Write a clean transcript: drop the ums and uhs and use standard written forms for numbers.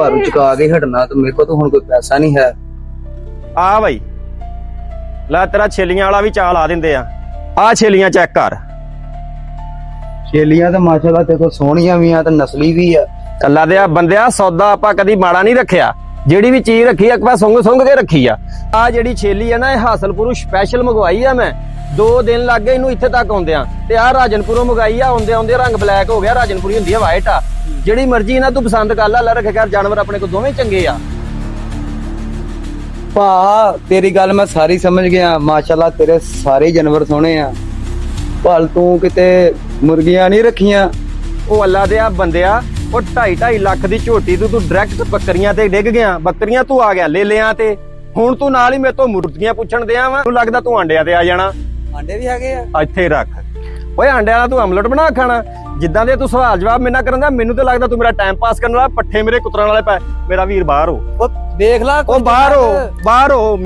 ਭਾਰੂ ਚੁਕਾ के हटना तो मेरे को तो हुण कोई पैसा नहीं है। ਆ ਬਾਈ ਲੈ ਤੇਰਾ ਛੇਲੀਆਂ ਵਾਲਾ ਵੀ ਚਾਲ ਆ ਦਿੰਦੇ ਆ ਛੇਲੀਆਂ ਚੈੱਕ ਕਰ। ਛੇਲੀਆਂ ਤਾਂ ਮਾਸ਼ਾਅੱਲਾ ਤੇ ਕੋ ਸੋਹਣੀਆਂ ਵੀ ਆ ਤੇ ਨਸਲੀ ਵੀ ਆ। ਕੱਲਾ ਦੇ ਬੰਦਿਆ ਸੌਦਾ ਆਪਾਂ ਕਦੀ ਮਾੜਾ ਨਹੀਂ ਰੱਖਿਆ। ਜਿਹੜੀ ਵੀ ਚੀਜ਼ ਰੱਖੀ ਆ ਇੱਕ ਵਾਰ ਸੁੰਘ ਕੇ ਰੱਖੀ ਆ ਜਿਹੜੀ ਛੇਲੀ ਆ ਨਾ ਇਹ ਹਾਸਲਪੁਰੋਂ ਸਪੈਸ਼ਲ ਮੰਗਵਾਈ ਆ ਮੈਂ 2 ਦਿਨ ਲੱਗ ਗਏ ਇਹਨੂੰ ਇੱਥੇ ਤੱਕ ਆਉਂਦਿਆਂ ਤੇ ਰਾਜਨਪੁਰੋਂ ਮੰਗਾਈ ਆ ਆਉਂਦੇ ਰੰਗ ਬਲੈਕ ਹੋ ਗਿਆ। ਰਾਜਨਪੁਰੀ ਹੁੰਦੀ ਆ ਵਾਈਟ ਆ ਜਿਹੜੀ ਮਰਜ਼ੀ ਨਾ ਤੂੰ ਪਸੰਦ ਕਰ ਲੈ ਰੱਖੇ ਕਰ ਜਾਨਵਰ ਆਪਣੇ ਕੋਲ ਦੋਵੇਂ ਚੰਗੇ ਆ। ਭਾ ਤੇਰੀ ਗੱਲ ਮੈਂ ਸਾਰੀ ਸਮਝ ਗਿਆ ਮਾਸ਼ਾਅੱਲਾ ਤੇਰੇ ਸਾਰੇ ਜਾਨਵਰ ਸੋਹਣੇ ਆ ਭਲ ਤੂੰ ਕਿਤੇ ਮੁਰਗੀਆਂ ਨਹੀਂ ਰੱਖੀਆਂ। ਉਹ ਅੱਲਾ ਦੇ ਆ ਬੰਦਿਆ ਉਹ 2.5 ਲੱਖ ਦੀ ਝੋਟੀ ਤੂੰ ਡਾਇਰੈਕਟ ਬੱਕਰੀਆਂ ਤੇ ਡਿੱਗ ਗਿਆ। ਬੱਕਰੀਆਂ ਤੂੰ ਆ ਗਿਆ ਲੈ ਲਿਆਂ ਤੇ ਹੁਣ ਤੂੰ ਨਾਲ ਹੀ ਮੇਰੇ ਤੋਂ ਮੁਰਗੀਆਂ ਪੁੱਛਣ ਦਿਆਂ ਵਾ। ਤੂੰ ਲੱਗਦਾ ਤੂੰ ਆਂਡਿਆਂ ਤੇ ਆ ਜਾਣਾ। ਆਂਡੇ ਵੀ ਹੈਗੇ ਆ ਇੱਥੇ ਰੱਖ ਓਏ ਆਂਡਿਆਂ ਦਾ ਤੂੰ ਆਮਲੇਟ ਬਣਾ ਖਾਣਾ। ਜਿੱਦਾਂ ਦੇ ਤੂੰ ਸਵਾਲ ਜਵਾਬ ਮੇਰੇ ਨਾਲ ਕਰਨ ਦਾ ਮੈਨੂੰ ਤਾਂ ਲੱਗਦਾ ਤੂੰ ਮੇਰਾ ਟਾਈਮ ਪਾਸ ਕਰਨ ਵਾਲਾ ਪੱਠੇ ਮੇਰੇ ਕੁਤਰਨ ਵਾਲੇ ਪੈ। ਮੇਰਾ ਵੀਰ ਬਾਹਰ ਹੋ ਉਹ ਦੇਖ ਲਾ ਉਹ ਬਾਹਰ ਹੋ।